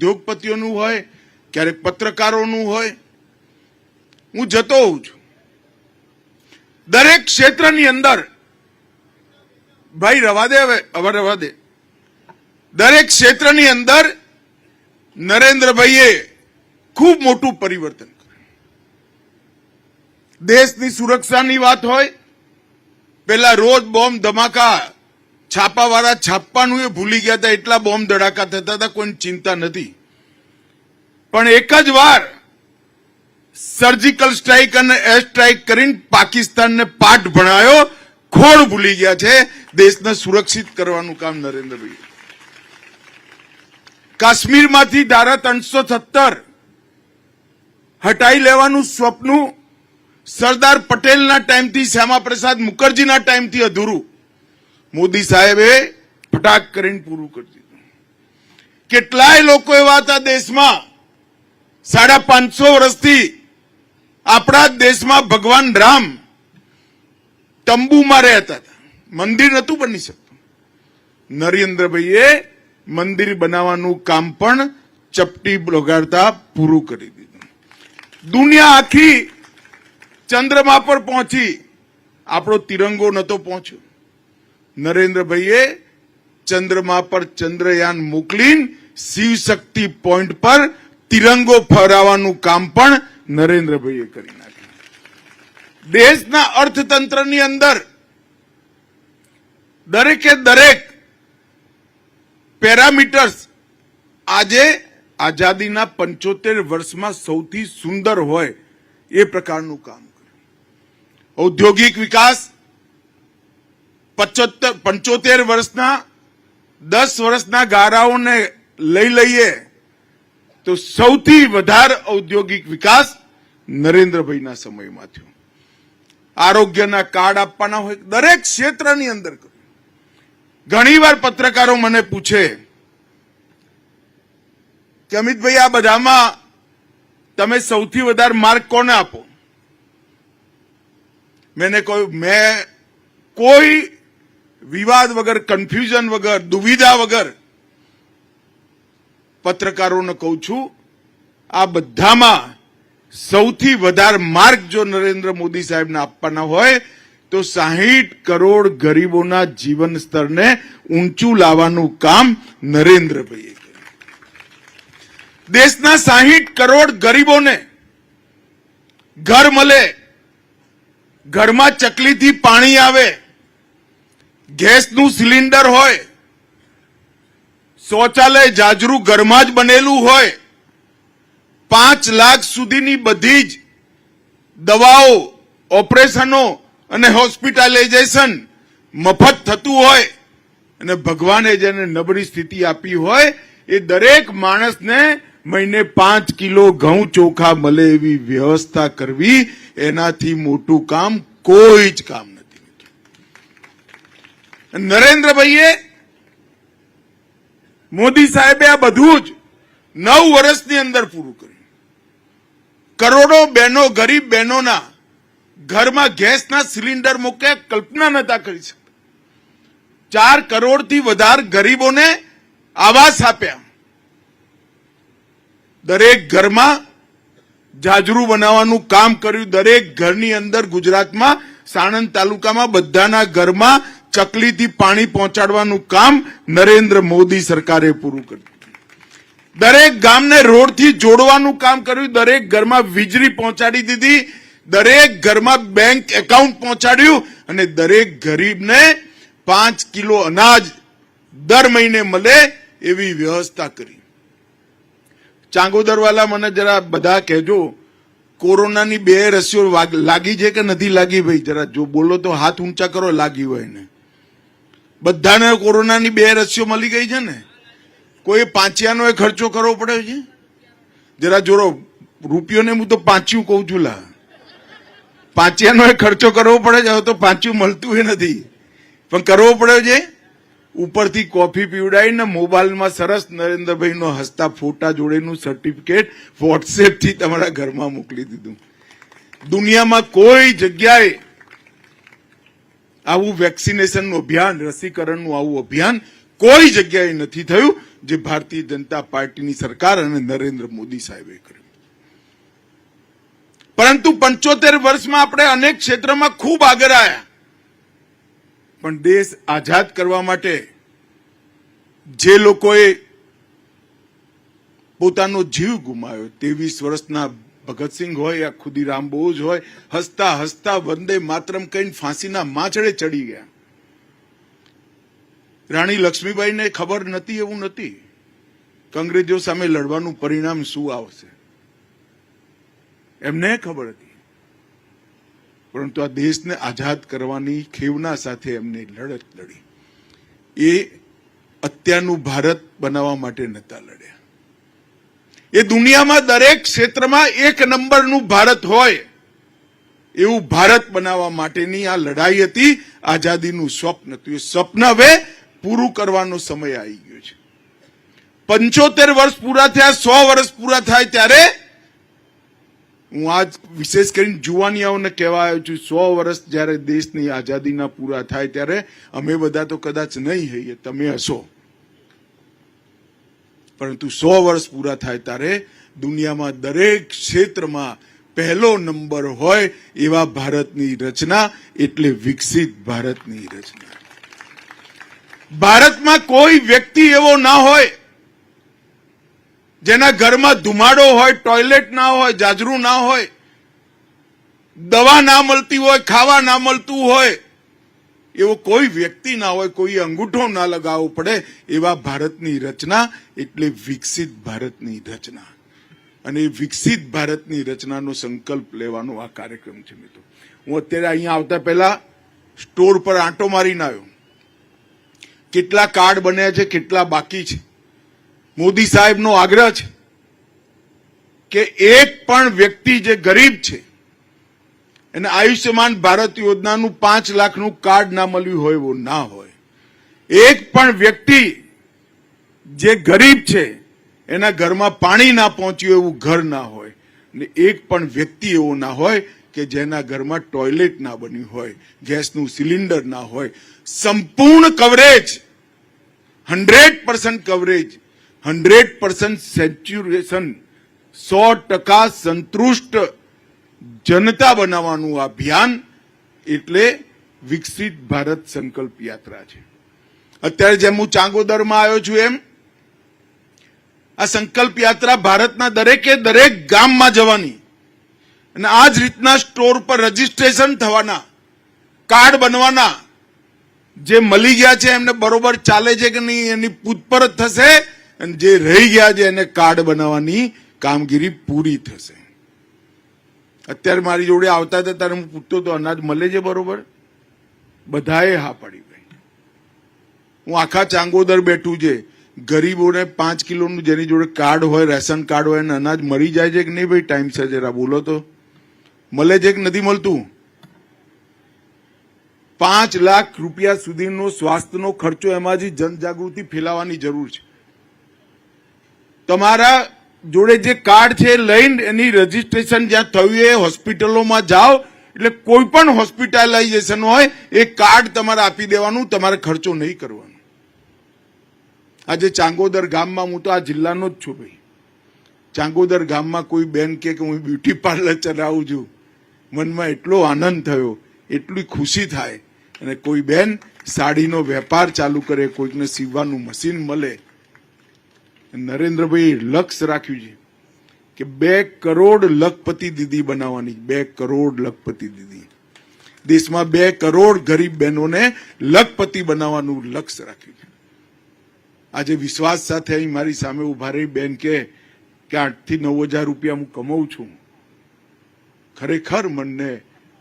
ઉદ્યોગપતિઓનું હોય, ક્યારેક પત્રકારોનું હોય. હું જતો હોઉં છું દરેક ક્ષેત્રની અંદર. ભાઈ રવા દે, હવે રવા દે. દરેક ક્ષેત્રની અંદર નરેન્દ્રભાઈએ ખૂબ મોટું પરિવર્તન કર્યું. દેશની સુરક્ષાની વાત હોય, પેલા રોજ બોમ્બ ધમાકા છાપાવાળા છાપવાનું એ ભૂલી ગયા હતા, એટલા બોમ્બ ધડાકા થતા હતા, કોઈ ચિંતા નથી. પણ એક જ વાર સર્જિકલ સ્ટ્રાઇક અને એર સ્ટ્રાઇક કરીને પાકિસ્તાનને પાઠ ભણાયો. ખોળ ભૂલી ગયા છે. દેશને સુરક્ષિત કરવાનું કામ નરેન્દ્રભાઈ. કાશ્મીરમાંથી ધારા 370 હટાઈ લેવાનું સ્વપ્ન સરદાર પટેલના ટાઈમથી, શ્યામા પ્રસાદ મુખર્જીના ટાઈમથી અધૂરું મોદી સાહેબે ફટાક કરીને પૂરું કરી દીધું. કેટલાય લોકો એવા હતા દેશમાં 550 વર્ષથી આપણા દેશમાં ભગવાન રામ તંબુમાં રહેતા હતા, મંદિર નતું બની શકતું. નરેન્દ્રભાઈએ મંદિર બનાવવાનું કામ પણ ચપટી લગાડતા પૂરું કરી દીધું. દુનિયા આખી ચંદ્રમા પર પહોંચી, આપણો તિરંગો નતો પહોંચ્યો. નરેન્દ્રભાઈએ ચંદ્રમા પર ચંદ્રયાન મોકલીને શિવ શક્તિ પોઈન્ટ પર તિરંગો ફહરાવવાનું કામ પણ નરેન્દ્રભાઈએ કરી નાખ્યું. દેશના અર્થતંત્રની અંદર દરેકે દરેક પેરામીટર્સ આજે આઝાદીના 75 વર્ષમાં સૌથી સુંદર હોય એ પ્રકારનું કામ કર્યું. ઔદ્યોગિક વિકાસ 75 વર્ષના 10 વર્ષના ગાળાઓને લઈ લઈએ તો સૌથી વધારે ઔદ્યોગિક વિકાસ નરેન્દ્રભાઈના સમયમાં થયો. આરોગ્યના કાર્ડ આપવાના હોય, દરેક ક્ષેત્રની અંદર. ઘણીવાર પત્રકારો મને પૂછે કે અમિતભાઈ, આ બધામાં તમે સૌથી વધારે માર્ક કોને આપો? મેં કોઈ વિવાદ વગર, કન્ફ્યુઝન વગર, દુવિધા વગર પત્રકારોને કહું છું, આ બધામાં સૌથી વધારે માર્ક જો નરેન્દ્ર મોદી સાહેબને આપવાના હોય તો 60 કરોડ ગરીબોના જીવન સ્તરને ઊંચું લાવવાનું કામ નરેન્દ્રભાઈએ કર્યું. દેશના 60 કરોડ ગરીબોને ઘર મળે, ઘરમાં ચકલીથી પાણી આવે, ગેસનું સિલિન્ડર હોય, શૌચાલય જાજરૂ ઘરમાં જ બનેલું હોય, 5 લાખ સુધીની બધી જ દવાઓ, ઓપરેશનો અને હોસ્પિટલાઇઝેશન મફત થતું હોય, અને ભગવાને જેને નબળી સ્થિતિ આપી હોય એ દરેક માણસને મહિને 5 કિલો ઘઉં ચોખા મળે એવી વ્યવસ્થા કરવી, એનાથી મોટું કામ કોઈ જ કામ નથી. નરેન્દ્રભાઈએ, મોદી સાહેબે આ બધું જ 9 વર્ષની અંદર પૂરું કર્યું. કરોડો બહેનો, ગરીબ બહેનોના ઘરમાં ગેસના સિલિન્ડર મૂકે, કલ્પના નતા કરી શકતા. 4 કરોડથી વધારે ગરીબોને આવાસ આપ્યા. દરેક ઘરમાં જાજરૂ બનાવવાનું કામ કર્યું. દરેક ઘરની અંદર ગુજરાતમાં સાણંદ તાલુકામાં બધાના ઘરમાં ચકલીથી પાણી પહોંચાડવાનું કામ નરેન્દ્ર મોદી સરકારે પૂરું કર્યું. દરેક ગામને રોડથી જોડવાનું કામ કર્યું. દરેક ઘરમાં વીજળી પહોંચાડી દીધી. દરેક ઘરમાં બેંક એકાઉન્ટ પહોંચાડ્યું અને દરેક ગરીબને 5 કિલો અનાજ દર મહિને મળે એવી વ્યવસ્થા કરી. ચાંગોદરવાલા, મને જરા બધા કહેજો, કોરોનાની 2 રસીઓ લાગી છે કે નથી લાગી? ભાઈ જરા જો બોલો તો હાથ ઊંચા કરો, લાગી હોય ને. બધાને કોરોનાની 2 રસીઓ મળી ગઈ છે ને? કોઈ પાંચિયાનો ખર્ચો કરવો પડે છે? જરા જોરો, રૂપિયોને હું તો પાંચ્યું કહું છું. લા, પાંચિયાનો ખર્ચો કરવો પડે છે. હવે તો પાંચ્યું મળતું એ નથી, પણ કરવો પડે છે. ઉપરથી કોફી પીવડાવીને મોબાઈલમાં સરસ નરેન્દ્રભાઈનો હસતા ફોટા જોડેનું સર્ટિફિકેટ વોટ્સએપથી તમારા ઘરમાં મોકલી દીધું. દુનિયામાં કોઈ જગ્યાએ આવું વેક્સિનેશનનું અભિયાન, રસીકરણનું આવું અભિયાન કોઈ જગ્યાએ નથી થયું જે ભારતીય જનતા પાર્ટીની સરકાર અને નરેન્દ્ર મોદી સાહેબે કર્યું. પરંતુ 75 વર્ષમાં આપણે અનેક ક્ષેત્રમાં ખૂબ આગળ આવ્યા, પણ દેશ આઝાદ કરવા માટે જે લોકોએ પોતાનો જીવ ગુમાવ્યો, 23 વર્ષના ભગતસિંહ હોય યા ખુદીરામ બોઝ હોય, હસતા હસતા વંદે માતરમ કહીને ફાંસીના માછડે ચડી ગયા. રાણી લક્ષ્મીબાઈને ખબર નથી એવું નથી કે અંગ્રેજો સામે લડવાનું પરિણામ શું આવશે, એમને ખબર હતી, પરંતુ આ દેશને આઝાદ કરવાની ખેવના સાથે એમને લડત લડી. એ અત્યારનું ભારત બનાવવા માટે નતા લડ્યા. એ દુનિયામાં દરેક ક્ષેત્રમાં એક નંબરનું ભારત હોય એવું ભારત બનાવવા માટેની આ લડાઈ હતી. આઝાદીનું સ્વપ્ન હતું. એ સ્વપ્ન હવે પૂરું કરવાનો સમય આવી ગયો છે. 75 વર્ષ પૂરા થયા, 100 વર્ષ પૂરા થાય ત્યારે હું આજ વિશેષ કરીને જુવાનિયાઓને કહેવા આવ્યો છું, 100 વર્ષ જયારે દેશની આઝાદીના પૂરા થાય ત્યારે અમે બધા તો કદાચ નહીં હઈએ, તમે હશો, પરંતુ 100 વર્ષ પૂરા થાય ત્યારે દુનિયામાં દરેક ક્ષેત્રમાં પહેલો નંબર હોય એવા ભારતની રચના, એટલે વિકસિત ભારતની રચના. ભારતમાં કોઈ વ્યક્તિ એવો ના હોય જેના ઘરમાં ધુમાડો હોય, ટોયલેટ ના હોય, જાજરૂ ના હોય, દવા ના મળતી હોય, ખાવા ના મળતું હોય, એવો કોઈ વ્યક્તિ ના હોય, કોઈ અંગૂઠો ના લગાવવો પડે એવા ભારતની રચના, એટલે વિકસિત ભારતની રચના. અને વિકસિત ભારતની રચનાનો સંકલ્પ લેવાનો આ કાર્યક્રમ છે. મિત્રો, હું અત્યારે અહીંયા આવતા પહેલા સ્ટોર પર આંટો મારીને આવ્યો. કેટલા કાર્ડ બન્યા છે, કેટલા બાકી છે. મોદી સાહેબનો આગ્રહ છે કે એક પણ વ્યક્તિ જે ગરીબ છે એને આયુષ્યમાન ભારત યોજનાનું 5 લાખનું કાર્ડ ના મળ્યું હોય એવું ના હોય. એક પણ વ્યક્તિ જે ગરીબ છે એના ઘરમાં પાણી ના પહોંચ્યું એવું ઘર ના હોય. ને એક પણ વ્યક્તિ એવો ના હોય કે જેના ઘરમાં ટોયલેટ ના બન્યું હોય, ગેસનું સિલિન્ડર ના હોય. સંપૂર્ણ કવરેજ, 100% કવરેજ, 100% સેચ્યુરેશન, 100% સંતુષ્ટ જનતા બનાવવાનું અભિયાન, એટલે વિકસિત ભારત સંકલ્પ યાત્રા છે. અત્યારે જેમ હું ચાંગોદરમાં આવ્યો છું એમ આ સંકલ્પ યાત્રા ભારતના દરેકે દરેક ગામમાં જવાની અને આ જ રીતના સ્ટોર પર રજીસ્ટ્રેશન થવાના, કાર્ડ બનવાના. જે મળી ગયા છે એમને બરોબર ચાલે છે કે નહીં એની પૂછપરછ થશે, અને જે રહી ગયા છે એને કાર્ડ બનાવવાની કામગીરી પૂરી થશે. અત્યારે મારી જોડે આવતા હતા ત્યારે હું પૂછતો હતો, અનાજ મળે છે બરોબર? બધાએ હા પાડી ભાઈ. હું આખા ચાંગોદર બેઠું છે, ગરીબોને 5 કિલોનું જેની જોડે કાર્ડ હોય, રેશન કાર્ડ હોય, એને અનાજ મળી જાય છે કે નહીં ભાઈ? ટાઈમસર જરા બોલો તો. મળે છે કે નથી મળતું? 5 લાખ રૂપિયા સુધીનો સ્વાસ્થ્યનો ખર્ચો, એમાંથી જનજાગૃતિ ફેલાવવાની જરૂર છે. તમારા જોડે જે કાર્ડ છે લઈને એની રજીસ્ટ્રેશન જ્યાં થયું એ હોસ્પિટલોમાં જાઓ, એટલે કોઈ પણ હોસ્પિટલાઇઝેશન હોય એ કાર્ડ તમારે આપી દેવાનું, તમારે ખર્ચો નહીં કરવાનો. આજે ચાંગોદર ગામમાં, હું તો આ જિલ્લાનો જ છું ભાઈ, ચાંગોદર ગામમાં કોઈ બેન કે હું બ્યુટી પાર્લર ચલાવું છું, મનમાં એટલો આનંદ થયો, એટલી ખુશી થાય. અને કોઈ બેન સાડીનો વેપાર ચાલુ કરે, કોઈકને સીવવાનું મશીન મળે. નરેન્દ્રભાઈ લક્ષ્ય રાખ્યું છે કે 2 કરોડ લખપતિ દીદી બનાવવાની. 2 કરોડ લખપતિ દીદી. દેશમાં 2 કરોડ ગરીબ બહેનોને લખપતિ બનાવવાનું લક્ષ્ય રાખ્યું છે. આજે વિશ્વાસ સાથે અહીં મારી સામે ઉભા રહી બેન કે 8 થી 9 હજાર રૂપિયા હું કમાઉં છું. ખરેખર મનને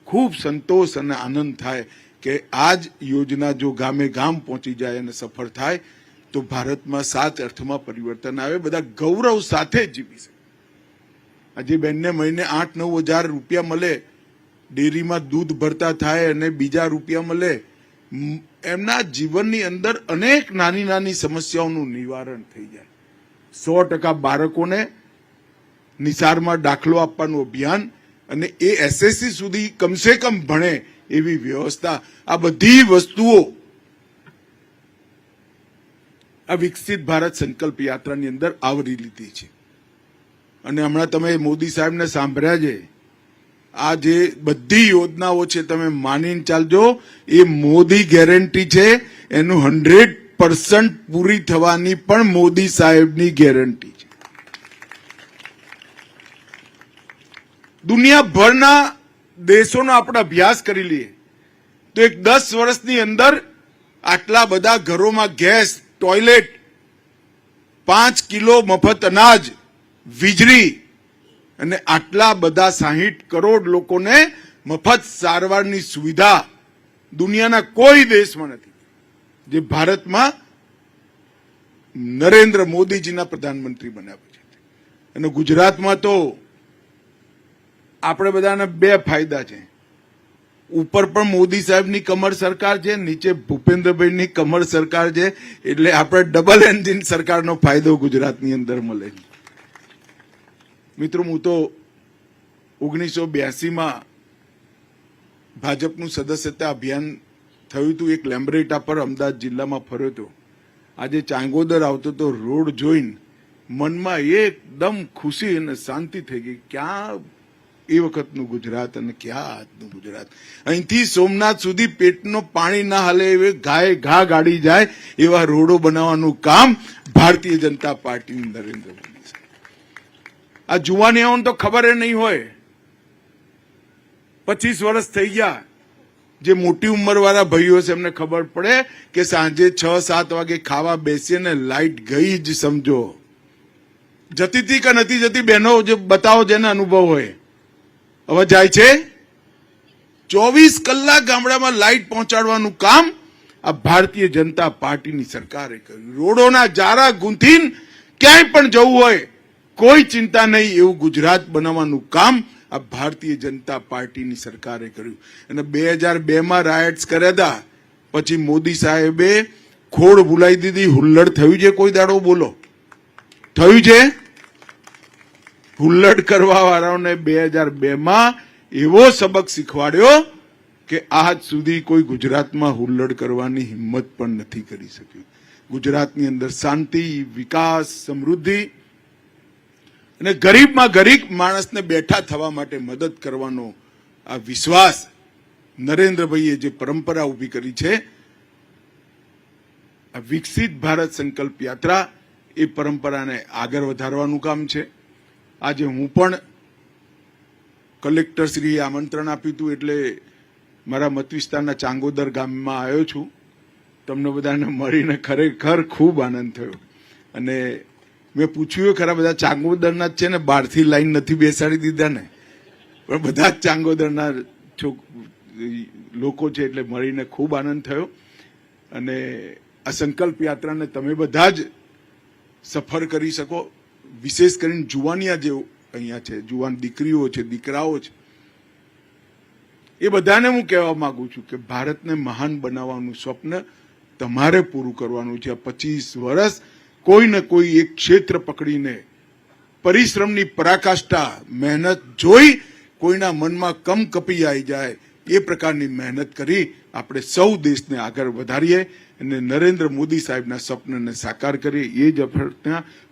ખૂબ સંતોષ અને આનંદ થાય કે આ જ યોજના જો ગામે ગામ પહોંચી જાય અને સફળ થાય તો ભારતમાં 7 અર્થમાં પરિવર્તન આવે. બધા ગૌરવ સાથે જીવી શકે. આજે બેનને મહિને 8-9 હજાર રૂપિયા મળે, ડેરીમાં દૂધ ભરતા થાય અને બીજા રૂપિયા મળે. એમના જીવનની અંદર અનેક નાની નાની સમસ્યાઓનું નિવારણ થઈ જાય. 100% બાળકોને નિસારમાં દાખલો આપવાનું અભિયાન અને એ એસએસસી સુધી કમસે કમ ભણે એવી વ્યવસ્થા. આ બધી વસ્તુઓ આ વિકસિત ભારત સંકલ્પ યાત્રાની અંદર આવરી લીધી છે. અને હમણાં તમે મોદી સાહેબને સાંભળ્યા છે. આ જે બધી યોજનાઓ છે તમે માનીને ચાલજો, એ મોદી ગેરંટી છે. એનું 100% પૂરી થવાની પણ મોદી સાહેબની ગેરંટી છે. દુનિયાભરના દેશોનો આપણે અભ્યાસ કરી લઈએ તો એક 10 વર્ષની અંદર આટલા બધા ઘરોમાં ગેસ, ટોયલેટ, 5 કિલો મફત અનાજ, વીજળી અને આટલા બધા 60 કરોડ લોકોને મફત સારવારની સુવિધા દુનિયાના કોઈ દેશમાં નથી, જે ભારતમાં નરેન્દ્ર મોદીજીના પ્રધાનમંત્રી બનાવે છે. અને ગુજરાતમાં તો આપણે બધાને 2 ફાયદા છે. ઉપર પણ મોદી સાહેબની કમર સરકાર છે, નીચે ભૂપેન્દ્રભાઈની કમર સરકાર છે. એટલે આપણે ડબલ એન્જિન સરકારનો ફાયદો ગુજરાતની અંદર મળે છે. મિત્રો, હું તો 1982માં ભાજપનું સદસ્યતા અભિયાન થયું હતું. એક લેમ્બ્રેટા પર અમદાવાદ જિલ્લામાં ફર્યો હતો. આજે ચાંગોદર આવતો તો રોડ જોઈને મનમાં એકદમ ખુશી અને શાંતિ થઈ ગઈ. ક્યાં એ વખતનું ગુજરાત અને ક્યાં આજનું ગુજરાત. અહીંથી સોમનાથ સુધી પેટનો પાણી ના હાલે એવે ઘાએ ઘા ગાડી જાય એવા રોડો બનાવવાનું કામ ભારતીય જનતા પાર્ટીની નરેન્દ્ર મોદી. આ જુવાનીઓને તો ખબર નહીં હોય. 25 વર્ષ થઈ ગયા. જે મોટી ઉંમરવાળા ભાઈઓ છે એમને ખબર પડે કે સાંજે 6-7 વાગે ખાવા બેસીએ ને લાઈટ ગઈ જ સમજો. જતી હતી કે નથી જતી, બહેનો જે બતાવો જેને અનુભવ હોય. હવે જાય છે. 24 કલાક ગામડામાં લાઈટ પહોંચાડવાનું કામ આ ભારતીય જનતા પાર્ટીની સરકારે કર્યું. રોડોના જારા ગૂંથીને ક્યાંય પણ જવું હોય કોઈ ચિંતા નહીં એવું ગુજરાત બનાવવાનું કામ આ ભારતીય જનતા પાર્ટીની સરકારે કર્યું. અને 2002માં રાયટ્સ કર્યા હતા, પછી મોદી સાહેબે ખોડ ભૂલાઈ દીધી. હુલ્લડ થયું છે કોઈ દાડો? બોલો, થયું છે? હુલ્લડ કરવા વાળાઓને 2002માં એવો સબક શીખવાડ્યો કે આજ સુધી કોઈ ગુજરાતમાં હુલ્લડ કરવાની હિંમત પણ નથી કરી શક્યું. ગુજરાતની અંદર શાંતિ, વિકાસ, સમૃદ્ધિ અને ગરીબમાં ગરીબ માણસને બેઠા થવા માટે મદદ કરવાનો આ વિશ્વાસ નરેન્દ્રભાઈએ જે પરંપરા ઊભી કરી છે, આ વિકસિત ભારત સંકલ્પ યાત્રા એ પરંપરાને આગળ વધારવાનું કામ છે. આજે હું પણ કલેક્ટરશ્રીએ આમંત્રણ આપ્યું હતું એટલે મારા મત વિસ્તારના ચાંગોદર ગામમાં આવ્યો છું. તમને બધાને મળીને ખરેખર ખૂબ આનંદ થયો. અને મેં પૂછ્યું ખરા, બધા ચાંગોદરના જ છે ને? બહારથી લાઈન નથી બેસાડી દીધા ને? પણ બધા જ ચાંગોદરના લોકો છે એટલે મળીને ખૂબ આનંદ થયો. અને આ સંકલ્પ યાત્રાને તમે બધા જ સફળ કરી શકો. વિશેષ કરીને જુવાનિયા જે અહીંયા છે, જુવાન દીકરીઓ છે, દીકરાઓ છે, એ બધાને હું કહેવા માંગુ છું કે ભારતને મહાન બનાવવાનું સ્વપ્ન તમારે પૂરું કરવાનું છે. 25 વર્ષ કોઈ ને કોઈ એક ક્ષેત્ર પકડીને પરિશ્રમની પરાકાષ્ઠા, મહેનત જોઈ કોઈના મનમાં કપી આવી જાય એ પ્રકારની મહેનત કરી આપણે સૌ દેશને આગળ વધારીએ અને નરેન્દ્ર મોદી સાહેબના સ્વપ્નને સાકાર કરીએ. એ જ અભ્યર્થના